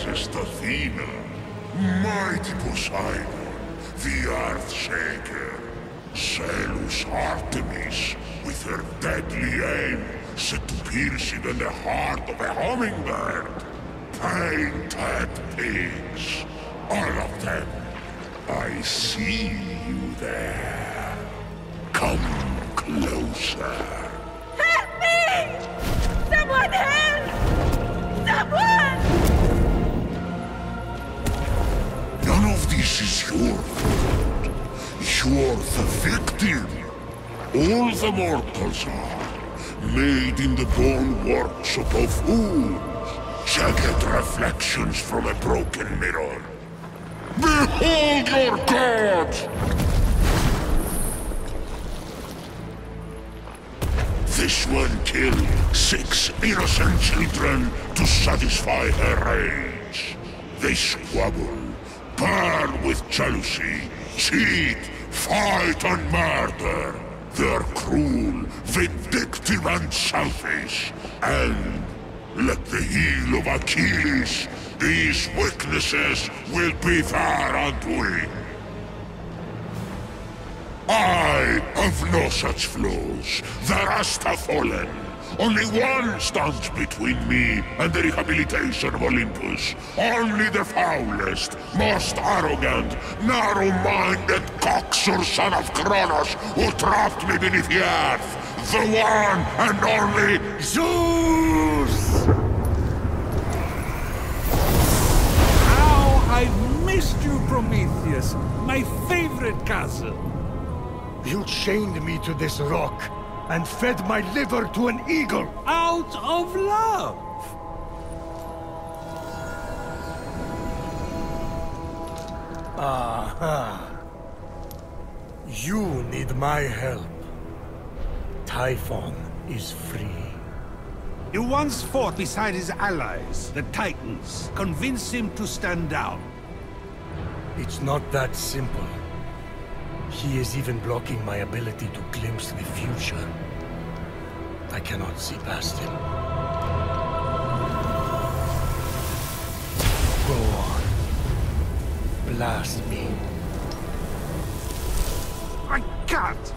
wisest Athena, mighty Poseidon, the Earth-shaker, zealous Artemis, with her deadly aim set to pierce even the heart of a hummingbird, painted pigs, all of them. I see you there. Come closer. Help me! Someone help! Someone! None of this is your fault. You're the victim. All the mortals are, made in the bone workshop of fools, jagged reflections from a broken mirror. Behold your god! This one killed 6 innocent children to satisfy her rage. They squabble, burn with jealousy, cheat, fight and murder. They're cruel, vindictive and selfish. And, like the heel of Achilles, these weaknesses will be their undoing. I have no such flaws. The rest have fallen. Only one stands between me and the rehabilitation of Olympus. Only the foulest, most arrogant, narrow-minded coxswain son of Kronos who trapped me beneath the earth. The one and only Zeus! How I've missed you, Prometheus, my favorite cousin. You chained me to this rock and fed my liver to an eagle! Out of love! Aha. You need my help. Typhon is free. You once fought beside his allies, the Titans. Convince him to stand down. It's not that simple. He is even blocking my ability to glimpse the future. I cannot see past him. Go on. Blast me. I can't!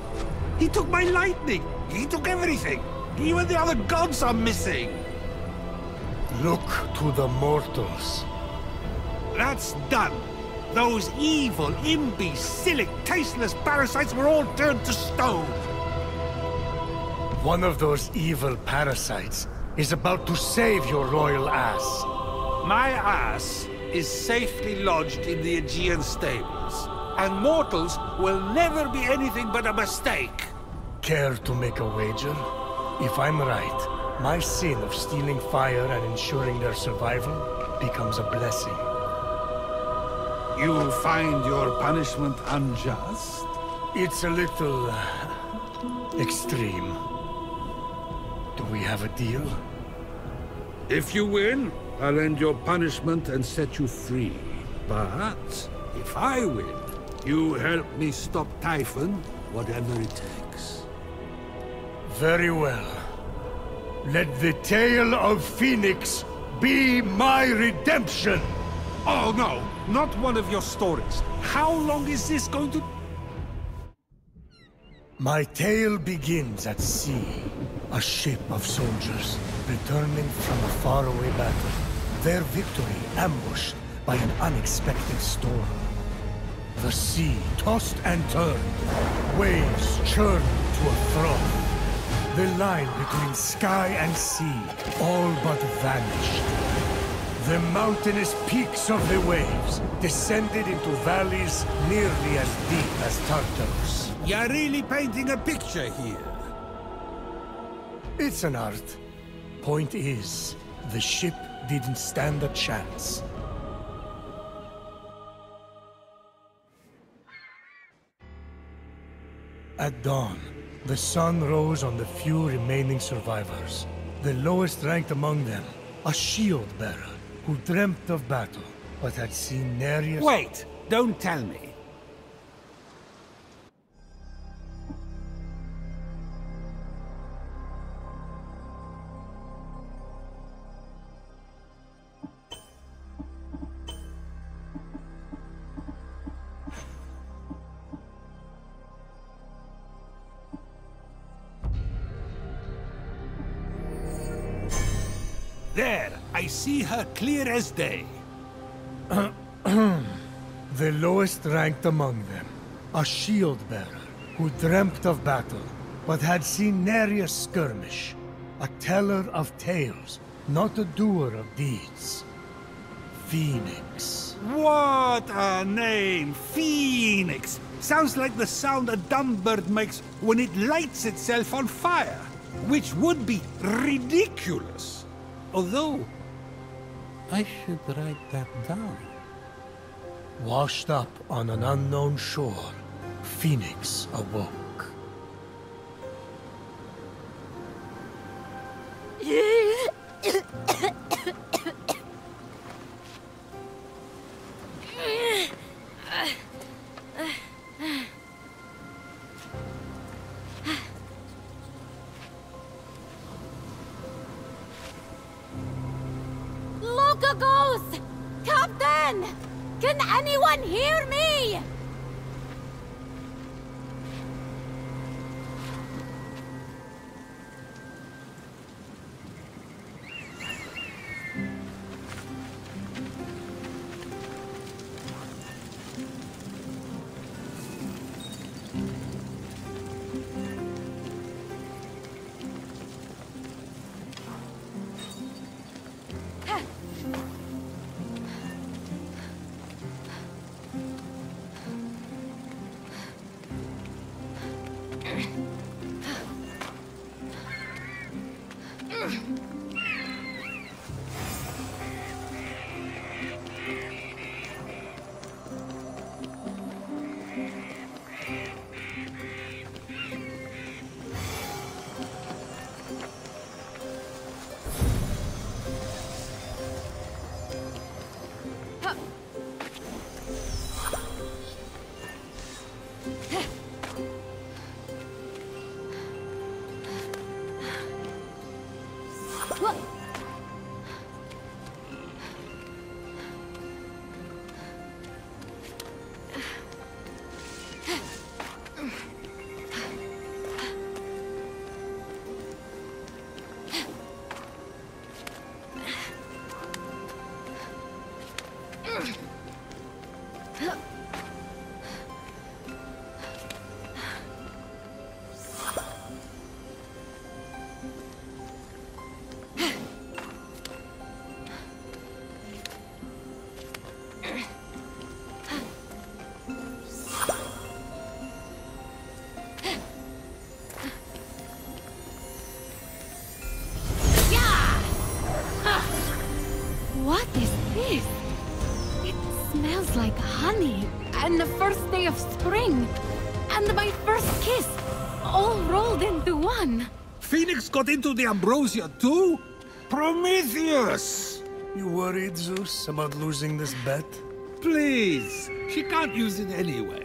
He took my lightning! He took everything! Even the other gods are missing! Look to the mortals. That's done! Those evil, imbecilic, tasteless parasites were all turned to stone! One of those evil parasites is about to save your royal ass. My ass is safely lodged in the Aegean stables, and mortals will never be anything but a mistake. Care to make a wager? If I'm right, my sin of stealing fire and ensuring their survival becomes a blessing. You find your punishment unjust? It's a little extreme. Do we have a deal? If you win, I'll end your punishment and set you free. But if I win, you help me stop Typhon, whatever it takes. Very well. Let the tale of Phoenix be my redemption! Oh no, not one of your stories. How long is this going to... My tale begins at sea. A ship of soldiers returning from a faraway battle. Their victory ambushed by an unexpected storm. The sea tossed and turned. Waves churned to a froth. The line between sky and sea all but vanished. The mountainous peaks of the waves descended into valleys nearly as deep as Tartarus. You're really painting a picture here. It's an art. Point is, the ship didn't stand a chance. At dawn, the sun rose on the few remaining survivors. The lowest ranked among them, a shield bearer who dreamt of battle, but had seen Nereus... Wait! Don't tell me. There, I see her clear as day. The lowest ranked among them, a shield-bearer who dreamt of battle, but had seen nary a skirmish. A teller of tales, not a doer of deeds. Phoenix. What a name! Phoenix! Sounds like the sound a dumb bird makes when it lights itself on fire, which would be ridiculous. Although, I should write that down. Washed up on an unknown shore, Phoenix awoke. Look, a ghost! Captain! Can anyone hear me? What is this? It smells like honey, and the first day of spring, and my first kiss, all rolled into one. Phoenix got into the ambrosia too? Prometheus! You worried, Zeus, about losing this bet? Please, she can't use it anyway.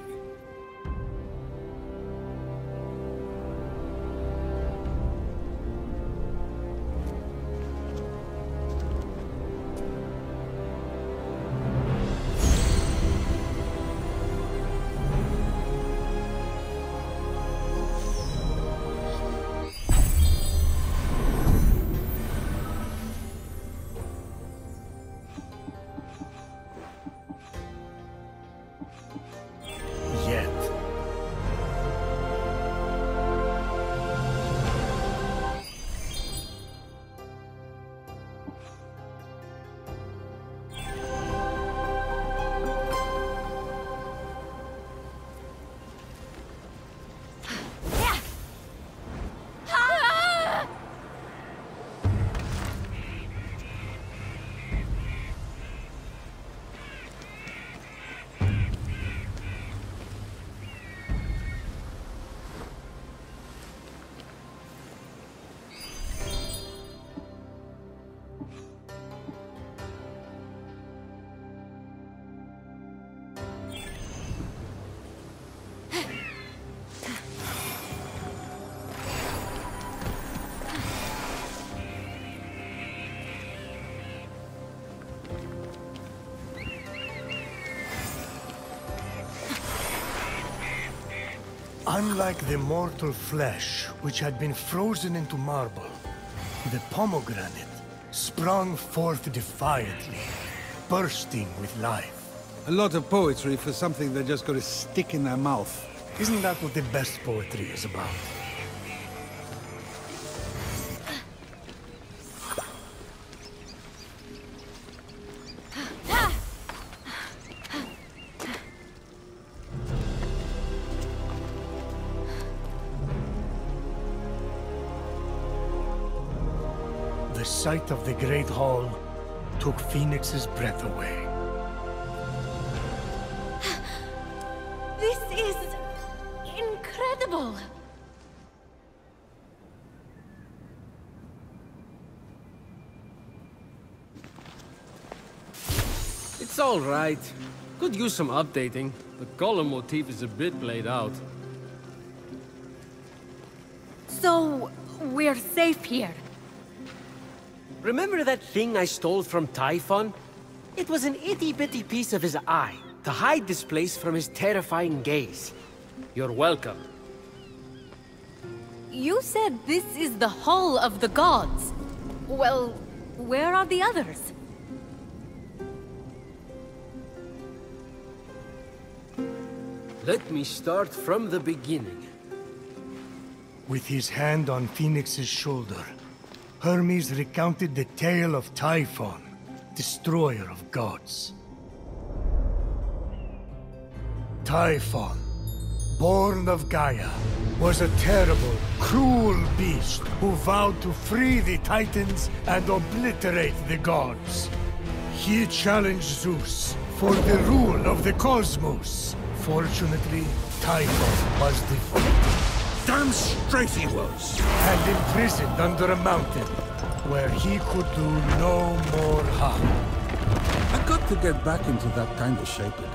Unlike the mortal flesh, which had been frozen into marble, the pomegranate sprung forth defiantly, bursting with life. A lot of poetry for something they're just going to stick in their mouth. Isn't that what the best poetry is about? The sight of the Great Hall took Phoenix's breath away. This is incredible! It's all right. Could use some updating. The column motif is a bit played out. So, we're safe here. Remember that thing I stole from Typhon? It was an itty-bitty piece of his eye, to hide this place from his terrifying gaze. You're welcome. You said this is the Hall of the Gods. Well, where are the others? Let me start from the beginning. With his hand on Phoenix's shoulder, Hermes recounted the tale of Typhon, destroyer of gods. Typhon, born of Gaia, was a terrible, cruel beast who vowed to free the Titans and obliterate the gods. He challenged Zeus for the rule of the cosmos. Fortunately, Typhon was defeated. Damn straight he was! And imprisoned under a mountain, where he could do no more harm. I got to get back into that kind of shape again.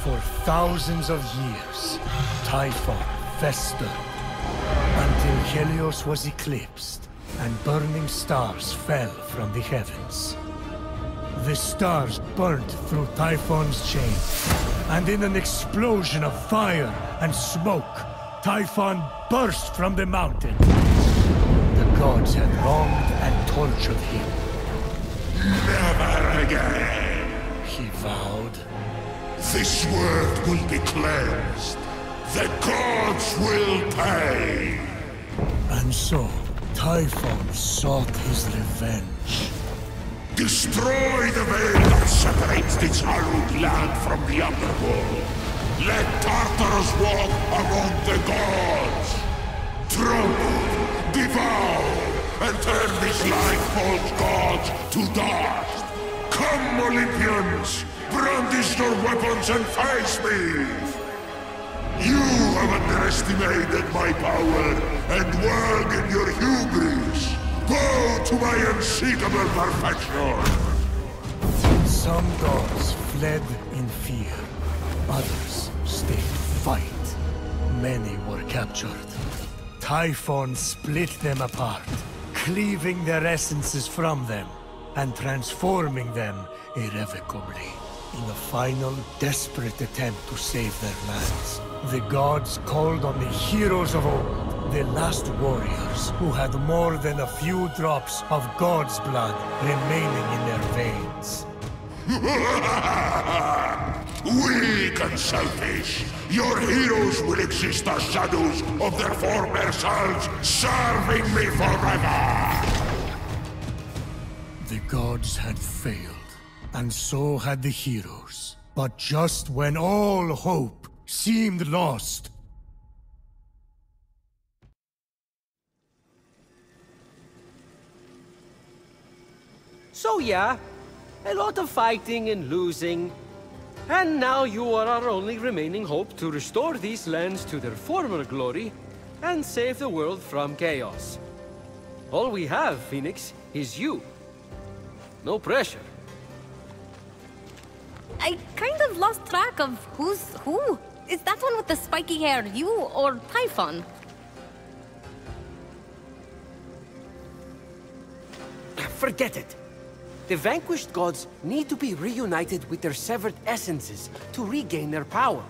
For thousands of years, Typhon festered, until Helios was eclipsed, and burning stars fell from the heavens. The stars burnt through Typhon's chain, and in an explosion of fire and smoke, Typhon burst from the mountain. The gods had wronged and tortured him. Never again! He vowed. This world will be cleansed. The gods will pay! And so, Typhon sought his revenge. Destroy the veil that separates this hallowed land from the underworld. Let Tartarus walk among the gods. Trample, devour, and turn these life-forged gods to dust. Come, Olympians, brandish your weapons and face me. You have underestimated my power and work in your hubris. Bow to my unseekable perfection! Some gods fled in fear. Others stayed fight. Many were captured. Typhon split them apart, cleaving their essences from them and transforming them irrevocably. In a final, desperate attempt to save their lands, the gods called on the heroes of old, the last warriors who had more than a few drops of God's blood remaining in their veins. Weak and selfish, your heroes will exist as shadows of their former selves, serving me forever! The gods had failed, and so had the heroes. But just when all hope seemed lost, So yeah, a lot of fighting and losing. And now you are our only remaining hope to restore these lands to their former glory and save the world from chaos. All we have, Phoenix, is you. No pressure. I kind of lost track of who's who. Is that one with the spiky hair you or Typhon? Forget it. The vanquished gods need to be reunited with their severed essences to regain their power.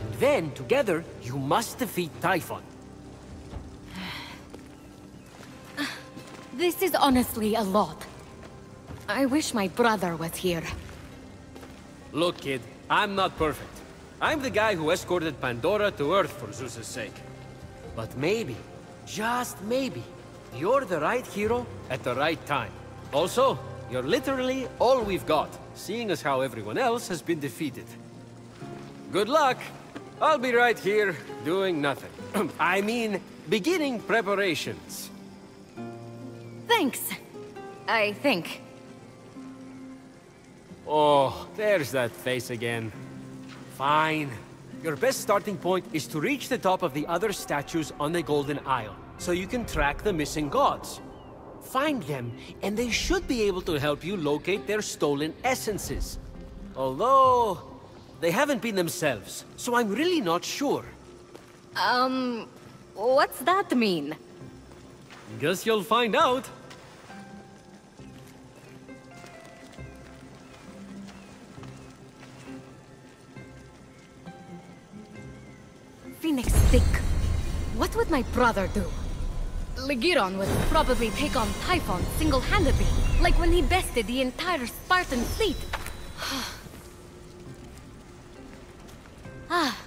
And then, together, you must defeat Typhon. This is honestly a lot. I wish my brother was here. Look, kid, I'm not perfect. I'm the guy who escorted Pandora to Earth for Zeus's sake. But maybe, just maybe, you're the right hero at the right time. Also, you're literally all we've got, seeing as how everyone else has been defeated. Good luck! I'll be right here, doing nothing. I mean, beginning preparations. Thanks. I think. Oh, there's that face again. Fine. Your best starting point is to reach the top of the other statues on the Golden Isle, so you can track the missing gods. Find them, and they should be able to help you locate their stolen essences. Although, they haven't been themselves, so I'm really not sure. What's that mean? Guess you'll find out. Phoenix stick. What would my brother do? Legiron would probably take on Typhon single-handedly, like when he bested the entire Spartan fleet. Ah,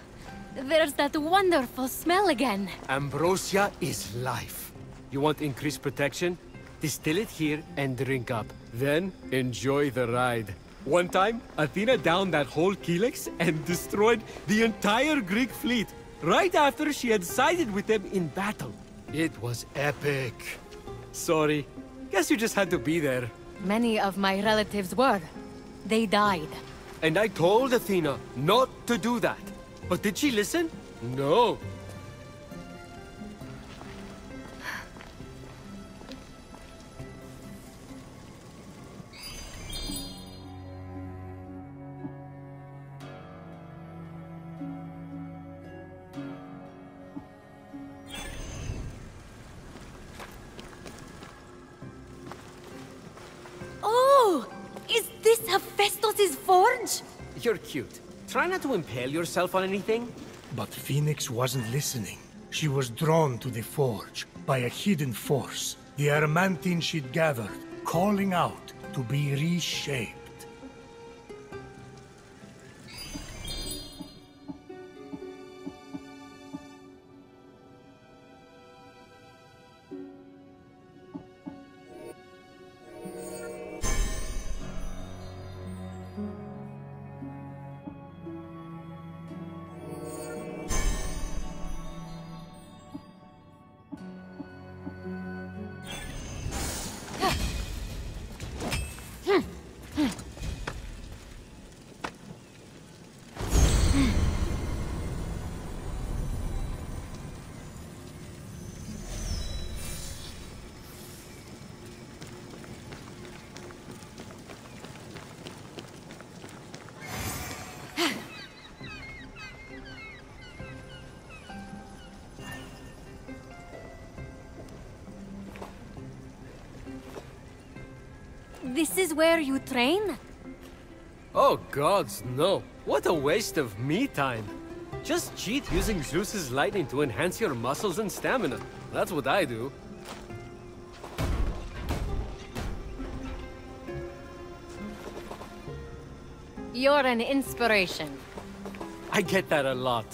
there's that wonderful smell again. Ambrosia is life. You want increased protection? Distill it here and drink up. Then, enjoy the ride. One time, Athena downed that whole Helix and destroyed the entire Greek fleet, right after she had sided with them in battle. It was epic. Sorry. Guess you just had to be there. Many of my relatives were. They died. And I told Athena not to do that. But did she listen? No. Oh! Is this Hephaestus' forge? You're cute. Try not to impale yourself on anything. But Phoenix wasn't listening. She was drawn to the forge by a hidden force, the adamantine she'd gathered, calling out to be reshaped. This is where you train? Oh gods, no. What a waste of me time. Just cheat using Zeus's lightning to enhance your muscles and stamina. That's what I do. You're an inspiration. I get that a lot.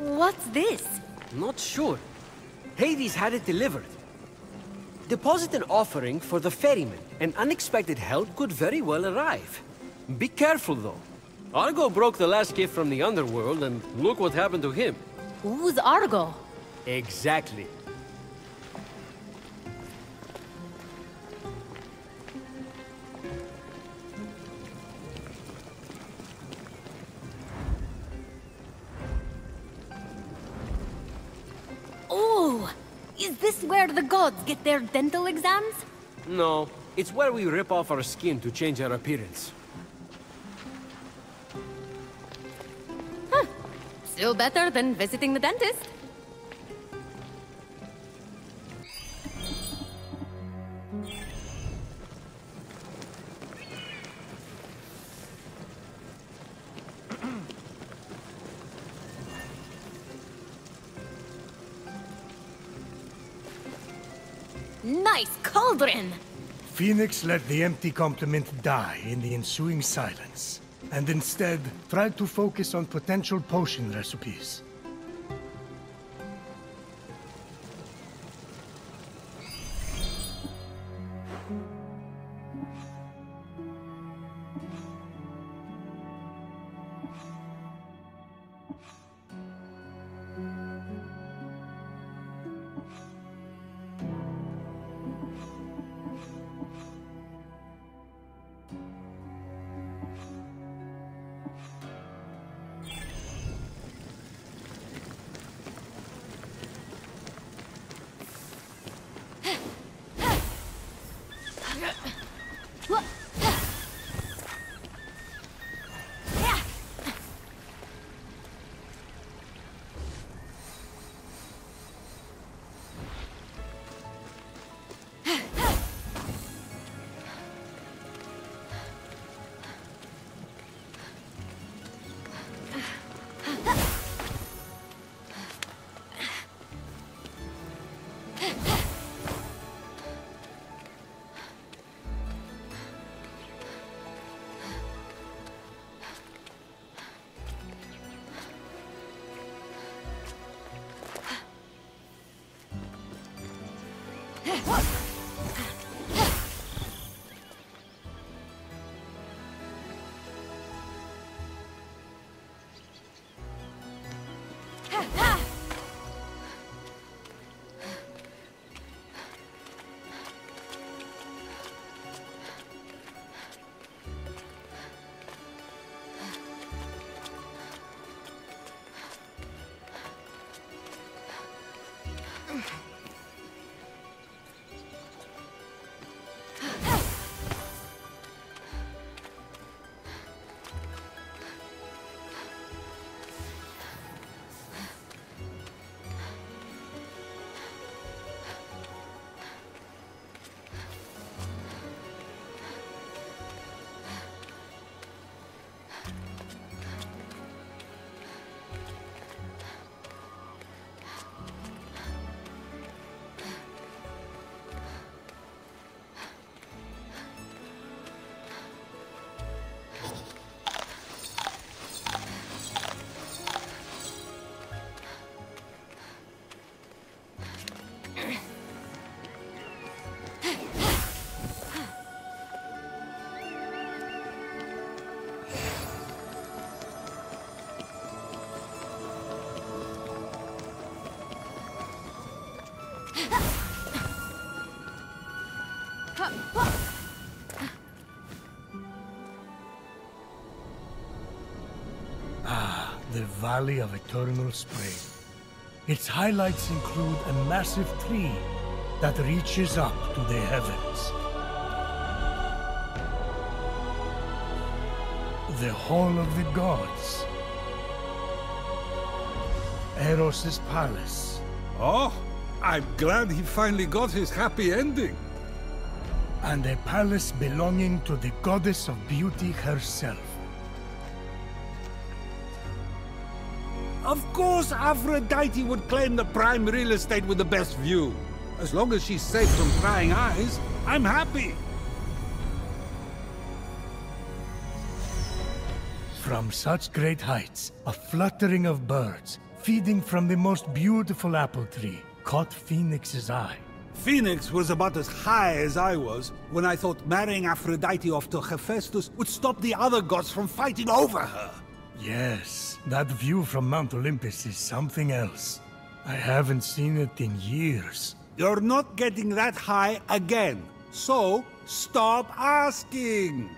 What's this? Not sure. Hades had it delivered. Deposit an offering for the ferryman, and unexpected help could very well arrive. Be careful, though. Argo broke the last gift from the underworld, and look what happened to him. Who's Argo? Exactly. Oh! Is this where the gods get their dental exams? No, it's where we rip off our skin to change our appearance. Still better than visiting the dentist. Nice cauldron! Phoenix let the empty compliment die in the ensuing silence, and instead tried to focus on potential potion recipes. The Valley of Eternal Spring. Its highlights include a massive tree that reaches up to the heavens. The Hall of the Gods. Eros' palace. Oh, I'm glad he finally got his happy ending. And a palace belonging to the goddess of beauty herself. Of course, Aphrodite would claim the prime real estate with the best view. As long as she's safe from prying eyes, I'm happy. From such great heights, a fluttering of birds, feeding from the most beautiful apple tree, caught Phoenix's eye. Phoenix was about as high as I was when I thought marrying Aphrodite off to Hephaestus would stop the other gods from fighting over her. Yes, that view from Mount Olympus is something else. I haven't seen it in years. You're not getting that high again, so stop asking.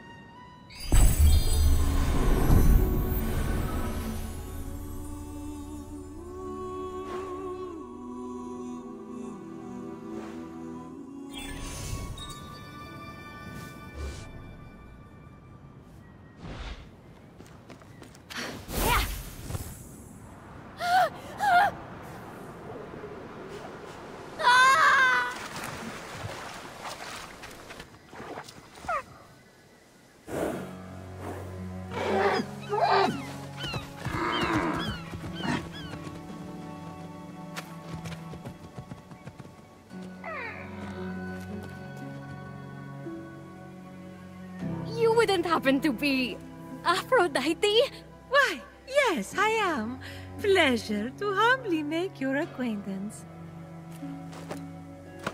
wouldn't happen to be Aphrodite? Why, yes, I am. Pleasure to humbly make your acquaintance.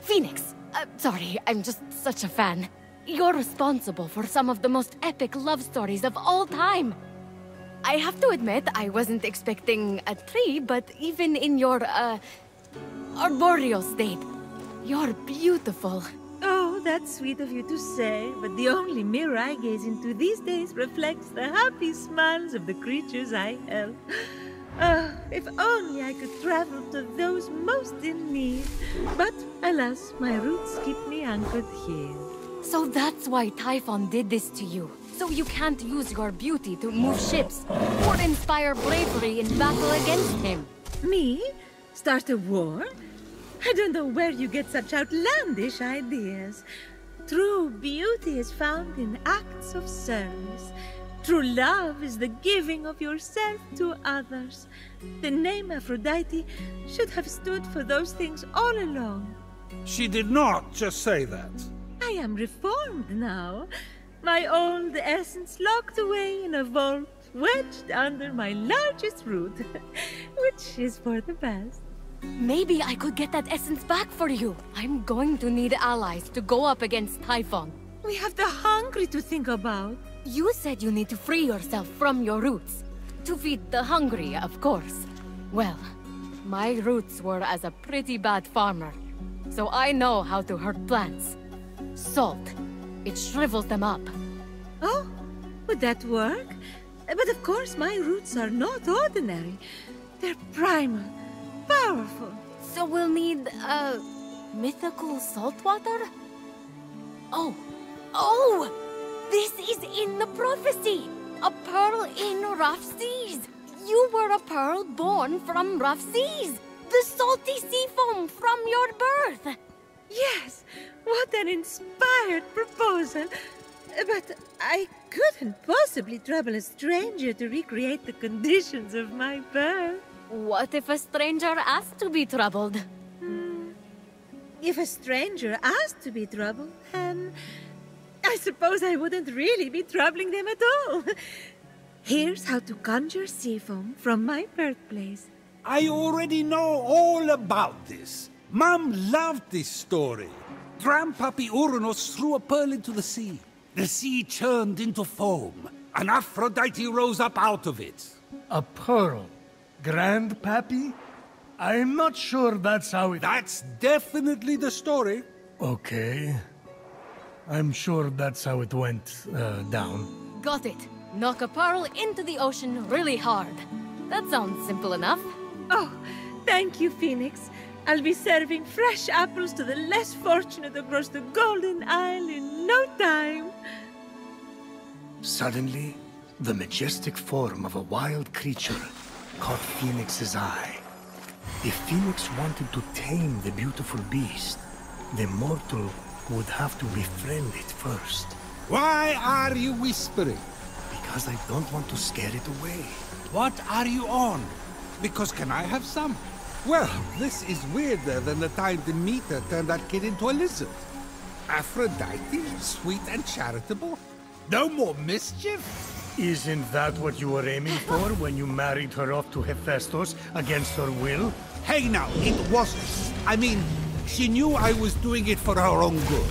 Phoenix. Sorry, I'm just such a fan. You're responsible for some of the most epic love stories of all time. I have to admit, I wasn't expecting a tree, but even in your, arboreal state, you're beautiful. Oh, that's sweet of you to say, but the only mirror I gaze into these days reflects the happy smiles of the creatures I help. Oh, if only I could travel to those most in need. But, alas, my roots keep me anchored here. So that's why Typhon did this to you. So you can't use your beauty to move ships or inspire bravery in battle against him. Me? Start a war? I don't know where you get such outlandish ideas. True beauty is found in acts of service. True love is the giving of yourself to others. The name Aphrodite should have stood for those things all along. She did not just say that. I am reformed now. My old essence locked away in a vault, wedged under my largest root, which is for the best. Maybe I could get that essence back for you. I'm going to need allies to go up against Typhon. We have the hungry to think about. You said you need to free yourself from your roots. To feed the hungry, of course. Well, my roots were as a pretty bad farmer, so I know how to hurt plants. Salt. It shrivels them up. Oh, would that work? But of course my roots are not ordinary. They're primal, powerful. So we'll need, mythical saltwater? Oh! This is in the prophecy! A pearl in rough seas! You were a pearl born from rough seas! The salty sea foam from your birth! Yes, what an inspired proposal! But I couldn't possibly trouble a stranger to recreate the conditions of my birth. What if a stranger asked to be troubled? If a stranger asked to be troubled, then I suppose I wouldn't really be troubling them at all. Here's how to conjure sea foam from my birthplace. I already know all about this. Mom loved this story. Grandpappy Uranus threw a pearl into the sea. The sea churned into foam, and Aphrodite rose up out of it. A pearl? Grandpappy? I'm not sure that's how it... That's definitely the story. Okay. I'm sure that's how it went, down. Got it. Knock a pearl into the ocean really hard. That sounds simple enough. Oh, thank you, Phoenix. I'll be serving fresh apples to the less fortunate across the Golden Isle in no time. Suddenly, the majestic form of a wild creature caught Phoenix's eye. If Phoenix wanted to tame the beautiful beast, the mortal would have to befriend it first. Why are you whispering? Because I don't want to scare it away. What are you on? Because can I have some? Well, this is weirder than the time Demeter turned that kid into a lizard. Aphrodite, sweet and charitable? No more mischief? Isn't that what you were aiming for when you married her off to Hephaestus against her will? Hey now, it wasn't. I mean, she knew I was doing it for her own good.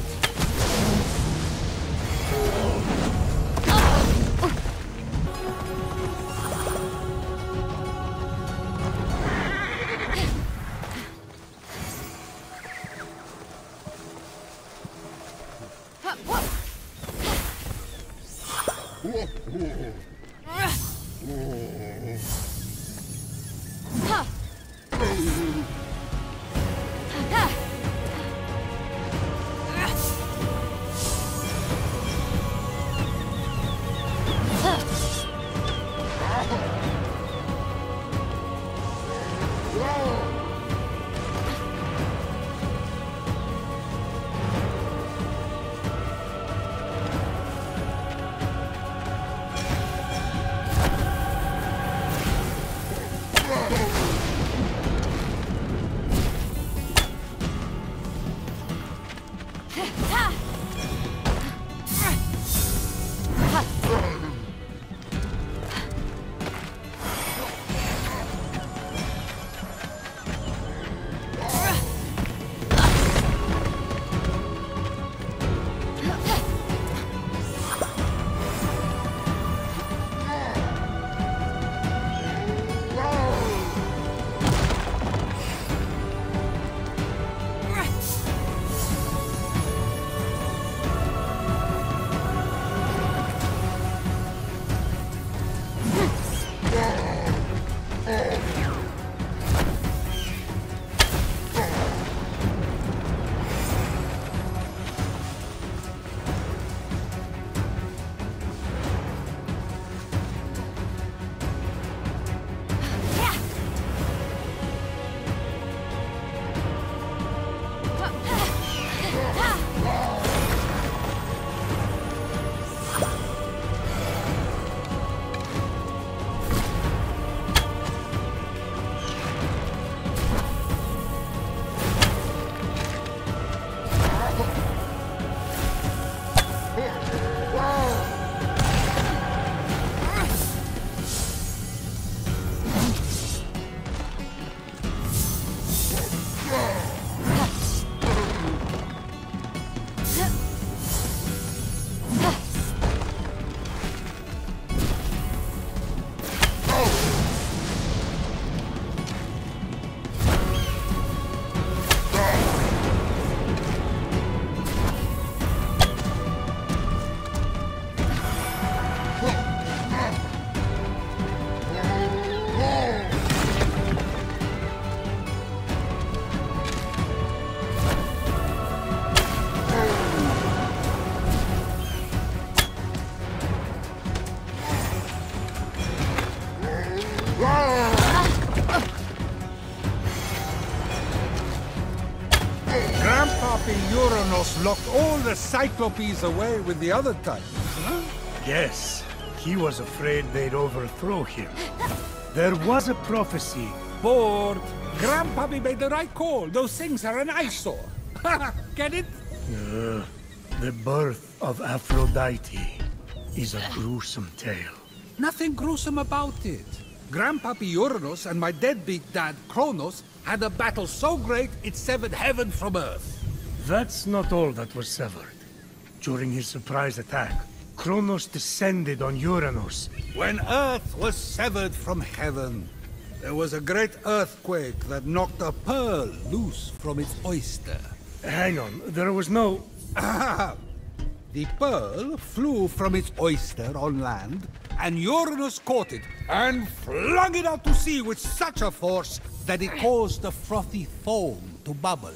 locked all the Cyclopes away with the other Titans, huh? Yes, he was afraid they'd overthrow him. There was a prophecy. Bored. Grandpappy made the right call. Those things are an eyesore. Get it? The birth of Aphrodite is a gruesome tale. Nothing gruesome about it. Grandpappy Uranus and my deadbeat dad Kronos had a battle so great it severed heaven from earth. That's not all that was severed. During his surprise attack, Kronos descended on Uranus. When earth was severed from heaven, there was a great earthquake that knocked a pearl loose from its oyster. Hang on, there was no... The pearl flew from its oyster on land, and Uranus caught it and flung it out to sea with such a force that it caused the frothy foam to bubble.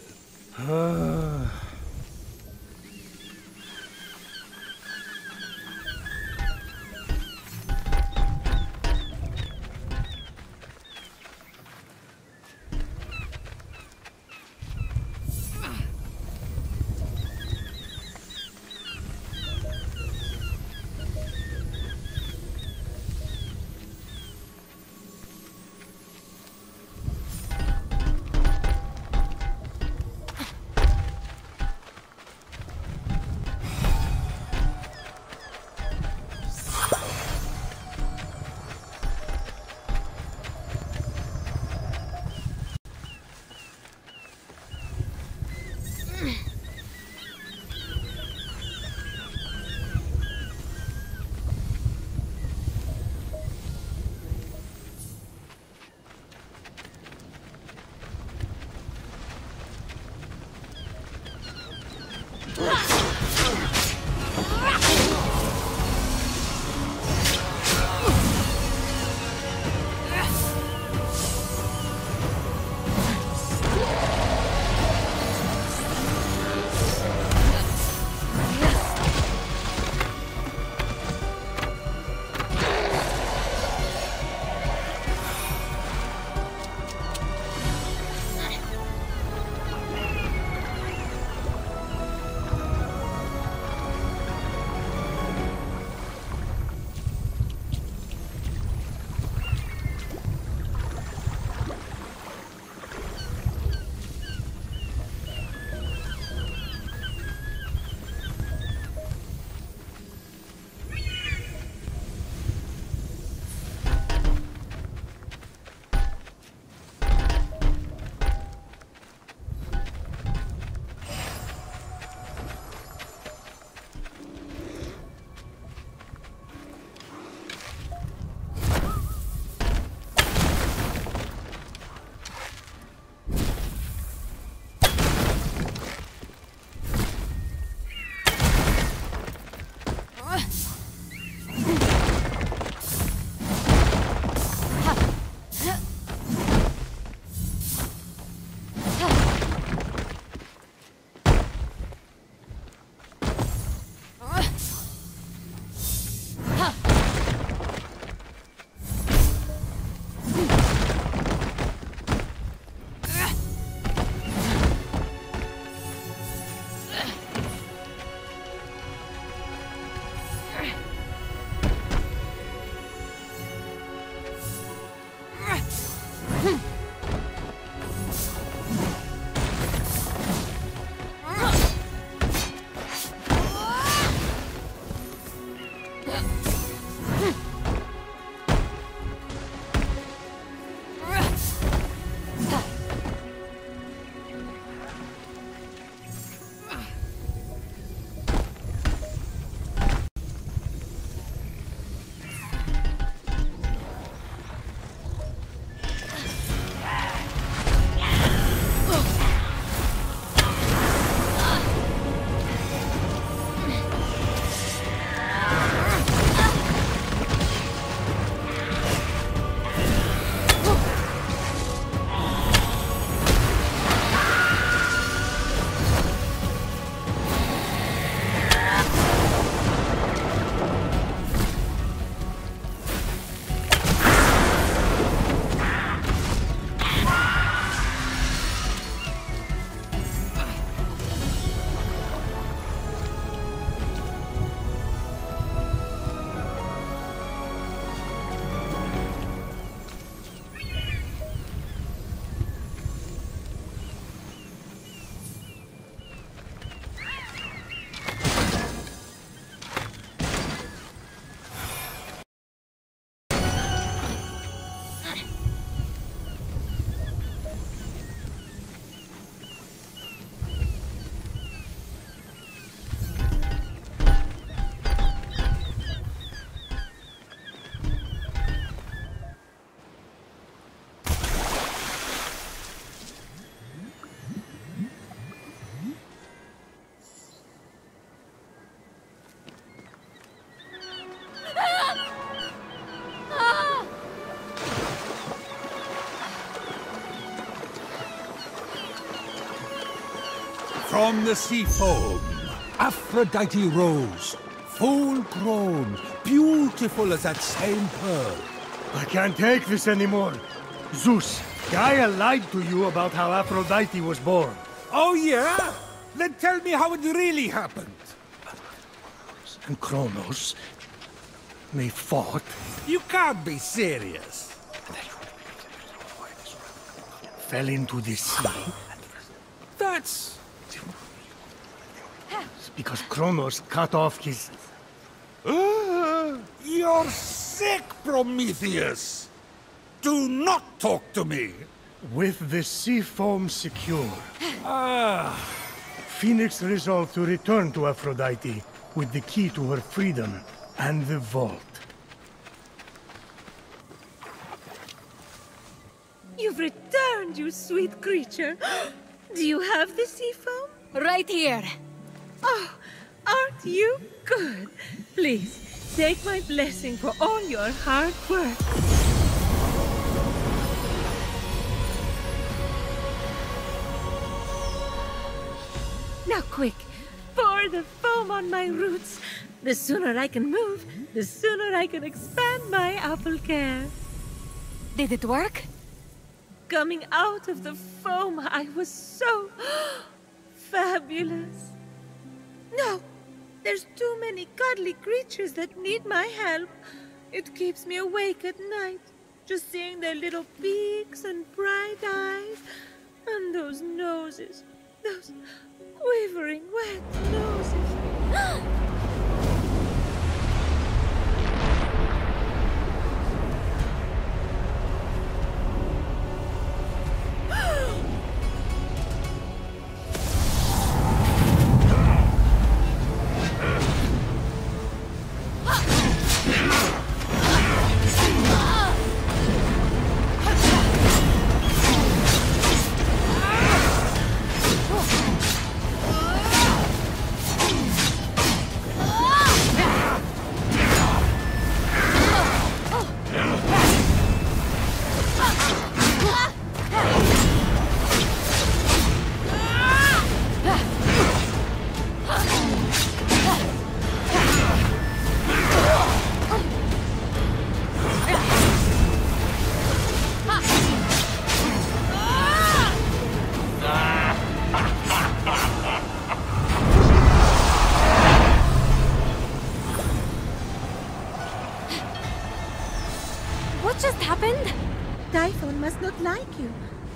From the sea foam, Aphrodite rose, full grown, beautiful as that same pearl. I can't take this anymore. Zeus, Gaia lied to you about how Aphrodite was born. Oh yeah? Then tell me how it really happened. And Kronos, they fought. You can't be serious. Fell into the sea. That's... Because Kronos cut off his... You're sick, Prometheus! Do not talk to me! With the sea foam secure, Fenyx resolved to return to Aphrodite with the key to her freedom and the vault. You've returned, you sweet creature. Do you have the sea foam? Right here. Oh, aren't you good? Please, take my blessing for all your hard work. Now quick, pour the foam on my roots. The sooner I can move, the sooner I can expand my apple care. Did it work? Coming out of the foam, I was so fabulous. No, there's too many cuddly creatures that need my help. It keeps me awake at night, just seeing their little beaks and bright eyes, and those noses, those quivering wet noses.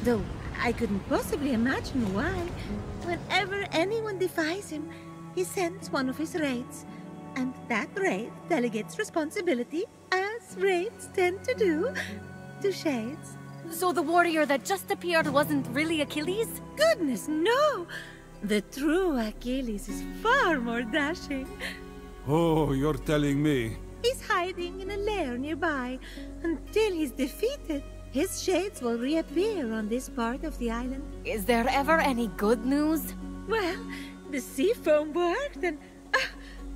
Though I couldn't possibly imagine why. Whenever anyone defies him, he sends one of his raids. And that raid delegates responsibility, as raids tend to do, to shades. So the warrior that just appeared wasn't really Achilles? Goodness, no! The true Achilles is far more dashing. Oh, you're telling me. He's hiding in a lair nearby. Until he's defeated, his shades will reappear on this part of the island. Is there ever any good news? Well, the sea foam worked and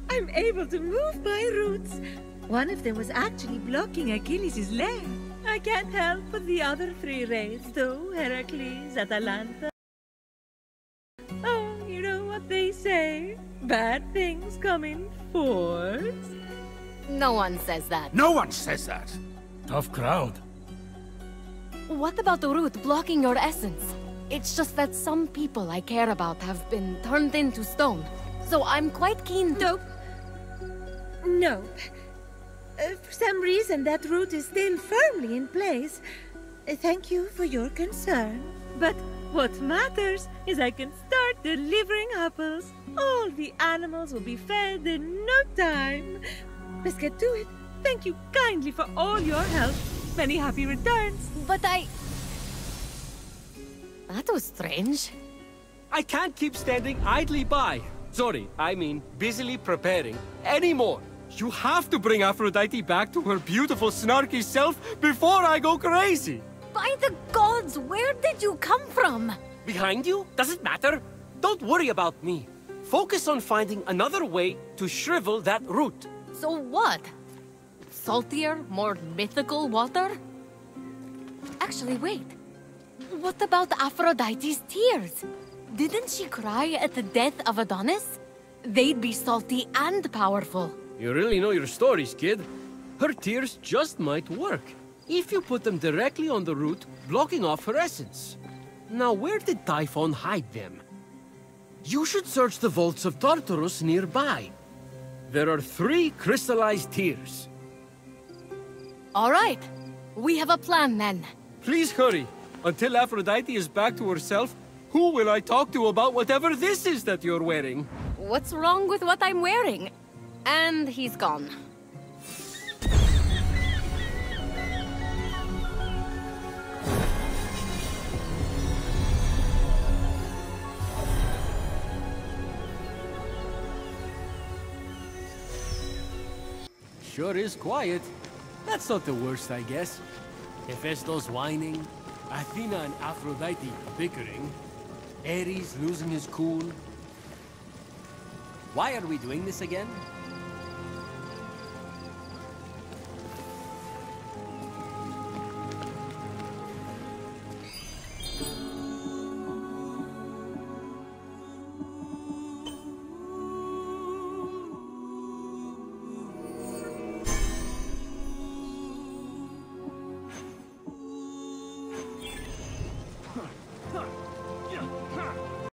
I'm able to move my roots. One of them was actually blocking Achilles' lair. I can't help but the other three raids, though, Heracles, Atalanta. Oh, you know what they say. Bad things come in fours. No one says that. No one says that. Tough crowd. What about the root blocking your essence? It's just that some people I care about have been turned into stone. So I'm quite keen to... Nope. For some reason, that root is still firmly in place. Thank you for your concern. But what matters is I can start delivering apples. All the animals will be fed in no time. Let's get to it. Thank you kindly for all your help. Many happy returns. But That was strange. I can't keep standing idly by. Sorry, I mean busily preparing anymore. You have to bring Aphrodite back to her beautiful, snarky self before I go crazy. By the gods, where did you come from? Behind you? Does it matter? Don't worry about me. Focus on finding another way to shrivel that root. So what? Saltier, more mythical water? Actually, wait. What about Aphrodite's tears? Didn't she cry at the death of Adonis? They'd be salty and powerful. You really know your stories, kid. Her tears just might work, if you put them directly on the root, blocking off her essence. Now, where did Typhon hide them? You should search the vaults of Tartarus nearby. There are 3 crystallized tears. All right. We have a plan then. Please hurry. Until Aphrodite is back to herself, who will I talk to about whatever this is that you're wearing? What's wrong with what I'm wearing? And he's gone. Sure is quiet. That's not the worst, I guess. Hephaestus whining, Athena and Aphrodite bickering, Ares losing his cool. Why are we doing this again?